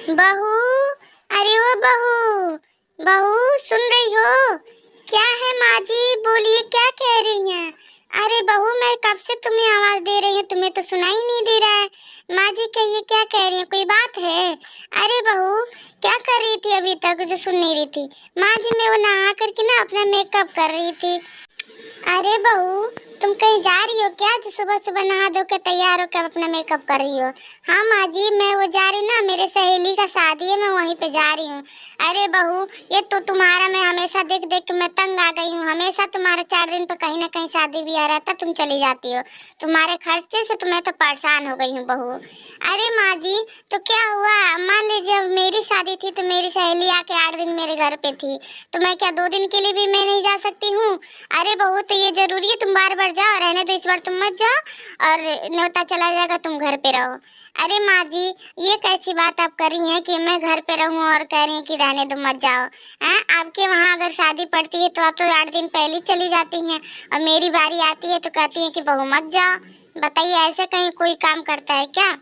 बहू, अरे ओ बहू, बहू सुन रही हो? क्या है माँ जी, बोलिए क्या कह रही हैं? अरे बहू, मैं कब से तुम्हें आवाज दे रही हूँ, तुम्हें तो सुनाई नहीं दे रहा है। माँ जी कहिए क्या कह रही हैं, कोई बात है? अरे बहू, क्या कर रही थी अभी तक जो सुन नहीं रही थी? माँ जी मैं वो नहा करके ना अपना मेकअप कर रही थी। अरे बहू, तुम कहीं जा रही हो क्या जो सुबह सुबह नहा धो के तैयार होकर अपना मेकअप कर रही हो? हाँ माँ जी, मैं वो जा रही हूँ ना, मेरे सहेली का शादी है, मैं वहीं पे जा रही हूँ। अरे बहू, ये तो तुम्हारा मैं हमेशा देख देख के मैं तंग आ गई हूँ। हमेशा तुम्हारा 4 दिन पर कहीं ना कहीं शादी ब्याह रहता, तुम चली जाती हो। तुम्हारे खर्चे से तो मैं तो परेशान हो गई हूँ बहू। अरे माँ जी, तो क्या हुआ? मान लीजिए जब मेरी शादी थी तो मेरी सहेली आके 8 दिन मेरे घर पे थी, तो मैं क्या 2 दिन के लिए भी मैं नहीं जा सकती हूँ? अरे बहू, तो ये जरूरी है तुम बार बार जाओ? रहने दो, इस बार तुम मत जाओ और न्योता चला जाएगा, तुम घर पे रहो। अरे माँ जी, ये कैसी बात आप कर रही हैं कि मैं घर पे रहूं और कह रही हैं कि रहने दो मत जाओ? हैं, आपके वहाँ अगर शादी पड़ती है तो आप तो 8 दिन पहले ही चली जाती हैं, और मेरी बारी आती है तो कहती हैं कि बहू मत जाओ। बताइए, ऐसे कहीं कोई काम करता है क्या?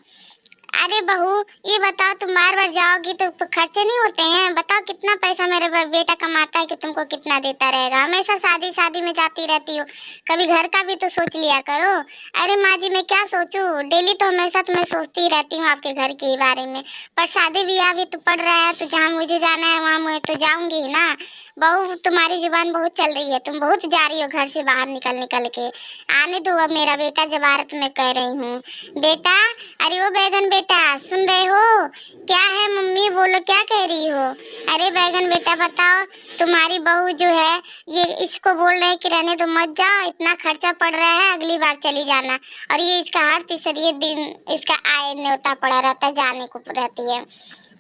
अरे बहू, ये बताओ तुम बार बार जाओगी तो खर्चे नहीं होते हैं? बताओ कितना पैसा मेरे बेटा कमाता है कि तुमको कितना देता रहेगा? हमेशा शादी शादी में जाती रहती हो, कभी घर का भी तो सोच लिया करो। अरे माँ जी, मैं क्या सोचूं? डेली तो हमेशा तो मैं सोचती ही रहती हूँ आपके घर के बारे में, पर शादी ब्याह भी तो पड़ रहा है, तो जहाँ मुझे जाना है वहाँ मैं तो जाऊंगी ही ना। बहू, तुम्हारी जुबान बहुत चल रही है, तुम बहुत जा रही हो घर से बाहर निकल निकल के। आने दो, अब मेरा बेटा जब आ रहा तो मैं कह रही हूँ। बेटा, अरे वो बैगन बेटा, सुन रहे हो? क्या है मम्मी, बोलो क्या कह रही हो? अरे बैगन बेटा बताओ, तुम्हारी बहू जो है ये इसको बोल रहे हैं कि रहने दो मत जाओ, इतना खर्चा पड़ रहा है, अगली बार चली जाना। और ये इसका हर तीसरे दिन इसका आय न्योता पड़ा रहता है, जाने को रहती है।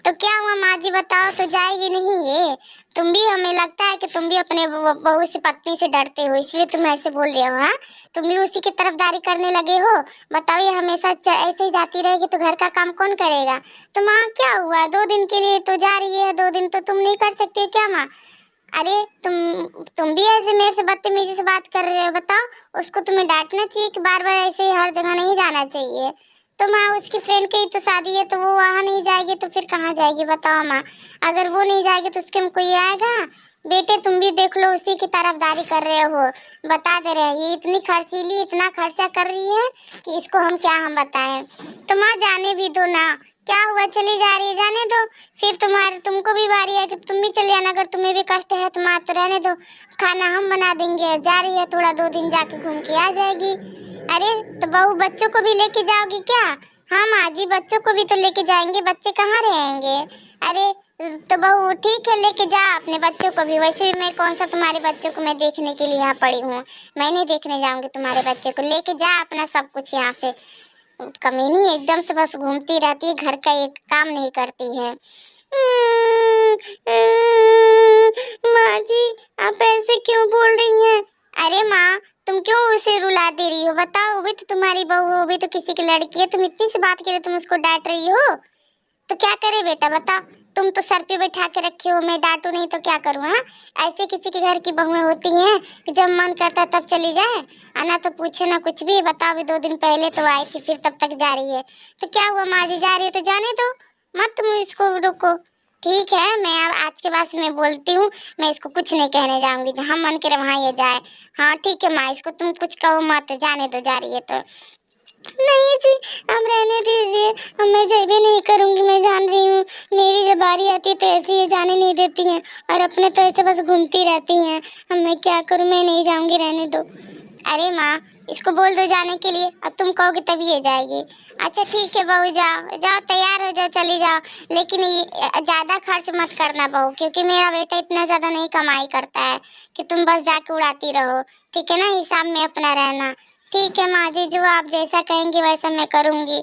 तो क्या हुआ माँ जी बताओ, तो जाएगी नहीं ये? तुम भी, हमें लगता है कि तुम भी अपने बहू से पत्नी से डरते हो, इसलिए तुम ऐसे बोल रहे हो। हाँ, तुम भी उसी की तरफदारी करने लगे हो। बताओ, ये हमेशा ऐसे ही जाती रहेगी तो घर का काम कौन करेगा? तो माँ क्या हुआ, 2 दिन के लिए तो जा रही है, 2 दिन तो तुम नहीं कर सकती हो क्या माँ? अरे तुम भी ऐसे मेरे से बदतमीजी से बात कर रहे हो? बताओ, उसको तुम्हें डांटना चाहिए कि बार बार ऐसे ही हर जगह नहीं जाना चाहिए। तो माँ, उसकी फ्रेंड की तो शादी है, तो वो वहाँ नहीं जाएगी तो फिर कहाँ जाएगी बताओ माँ? अगर वो नहीं जाएगी तो उसके में कोई आएगा? बेटे तुम भी देख लो, उसी की तरफदारी कर रहे हो। बता दे रहे हैं, ये इतनी खर्चीली, इतना खर्चा कर रही है कि इसको हम बताएं। तो माँ जाने भी दो ना, क्या हुआ, चली जा रही है, जाने दो। फिर तुमको भी बारी है कि तुम भी चले आना, अगर तुम्हें भी कष्ट है तो माँ तो रहने दो, खाना हम बना देंगे। जा रही है थोड़ा 2 दिन जाके घूम के आ जाएगी। अरे तो बहू, बच्चों को भी लेके जाओगी क्या? हाँ माँ जी, बच्चों को भी तो लेके जाएंगे, बच्चे कहाँ रहेंगे? अरे तो बहू ठीक है, लेके जा अपने बच्चों को भी। वैसे भी मैं कौन सा तुम्हारे बच्चों को मैं देखने के लिए यहाँ पड़ी हूँ? मैं नहीं देखने जाऊंगी तुम्हारे बच्चे को, लेके जा अपना सब कुछ यहाँ से। कमीनी एकदम से बस घूमती रहती है, घर का एक काम नहीं करती है। माँ जी, आप ऐसे क्यों बोल रही हैं? अरे माँ, तुम क्यों उसे रुला दे रही हो? बताओ, वो भी तो तुम्हारी बहू है, वो भी तो किसी की लड़की है, तुम इतनी सी बात के लिए तुम उसको डांट रही हो? तो क्या करे बेटा बताओ? तुम तो सर पे बैठा के रखे हो, मैं डांटू नहीं तो क्या करूँ? हाँ, ऐसे किसी के घर की बहुएं होती हैं कि जब मन करता है तब चली जाए, आना तो पूछे ना कुछ भी। बताओ, अभी 2 दिन पहले तो आई थी, फिर तब तक जा रही है, तो क्या हुआ? माँ जी जा रही है तो जाने दो, मत तुम इसको रोको। ठीक है, मैं अब आज के बाद से मैं बोलती हूँ, मैं इसको कुछ नहीं कहने जाऊंगी, जहाँ मन करे वहाँ ये जाए। हाँ ठीक है माँ, इसको तुम कुछ कहो मत, जाने दो, जा रही है तो। नहीं जी, आप रहने दीजिए, अब मैं जेबी नहीं करूंगी, मैं जान रही हूँ। मेरी जब बारी आती है तो ऐसे ही जाने नहीं देती हैं, और अपने तो ऐसे बस घूमती रहती हैं। अब मैं क्या करूँ, मैं नहीं जाऊंगी, रहने दो। अरे माँ, इसको बोल दो जाने के लिए, अब तुम कहोगे तभी ये जाएगी। अच्छा ठीक है बहू, जाओ जाओ, तैयार हो जाओ, चली जाओ। लेकिन ये ज़्यादा खर्च मत करना बहू, क्योंकि मेरा बेटा इतना ज़्यादा नहीं कमाई करता है कि तुम बस जाके उड़ाती रहो। ठीक है ना, हिसाब में अपना रहना। ठीक है माँ जी, जो आप जैसा कहेंगी वैसा मैं करूँगी।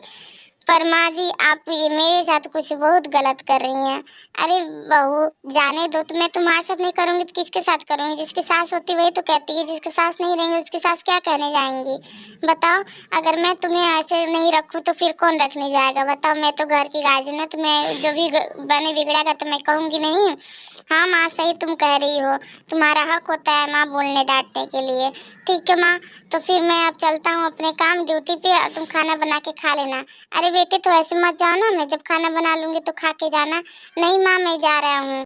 पर माँ जी, आप ये मेरे साथ कुछ बहुत गलत कर रही हैं। अरे बहू जाने दो, तो मैं तुम्हारे साथ नहीं करूँगी तो किसके साथ करूँगी? जिसकी सास होती वही तो कहती है, जिसकी सास नहीं रहेंगी उसकी सास क्या कहने जाएंगी? बताओ, अगर मैं तुम्हें ऐसे नहीं रखूँ तो फिर कौन रखने जाएगा? बताओ, मैं तो घर की गार्जियन हूँ, तो मैं जो भी बने बिगड़ेगा तो मैं कहूँगी नहीं? हाँ माँ, सही तुम कह रही हो, तुम्हारा हक होता है माँ बोलने डांटने के लिए। ठीक है माँ, तो फिर मैं अब चलता हूँ अपने काम ड्यूटी पे, और तुम खाना बना के खा लेना। अरे बेटे तो ऐसे मत जाओ ना, मैं जब खाना बना लूंगी तो खा के जाना। नहीं माँ, मैं जा रहा हूँ।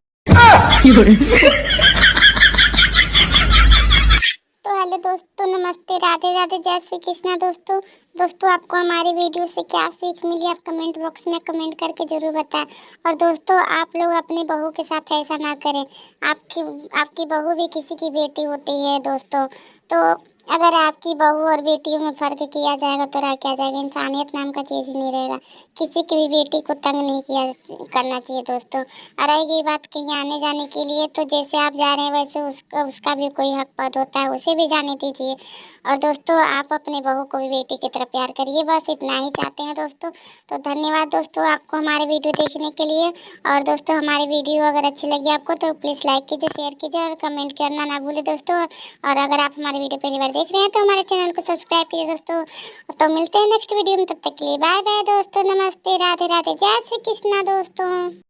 तो हेलो दोस्तों, नमस्ते, राधे राधे, जय श्री कृष्णा। दोस्तों आपको हमारी वीडियो से क्या सीख मिली, आप कमेंट बॉक्स में कमेंट करके जरूर बताएं। और दोस्तों आप लोग अपनी बहू के साथ ऐसा ना करें। आपकी बहू भी किसी की बेटी होती है दोस्तों। तो अगर आपकी बहू और बेटियों में फ़र्क किया जाएगा तो रह क्या जाएगा, इंसानियत नाम का चीज़ ही नहीं रहेगा। किसी की भी बेटी को तंग नहीं किया करना चाहिए दोस्तों। और रहेगी बात कहीं आने जाने के लिए, तो जैसे आप जा रहे हैं वैसे उसका भी कोई हक पद होता है, उसे भी जाने दीजिए। और दोस्तों आप अपने बहू को भी बेटी की तरह प्यार करिए, बस इतना ही चाहते हैं दोस्तों। तो धन्यवाद दोस्तों आपको हमारे वीडियो देखने के लिए। और दोस्तों हमारी वीडियो अगर अच्छी लगी आपको तो प्लीज़ लाइक कीजिए, शेयर कीजिए और कमेंट करना ना भूलें दोस्तों। और अगर आप हमारी वीडियो पहली बार देख रहे हैं तो हमारे चैनल को सब्सक्राइब कीजिए दोस्तों। तो मिलते हैं नेक्स्ट वीडियो में, तब तक के लिए बाय बाय दोस्तों, नमस्ते, राधे राधे, जय श्री कृष्णा दोस्तों।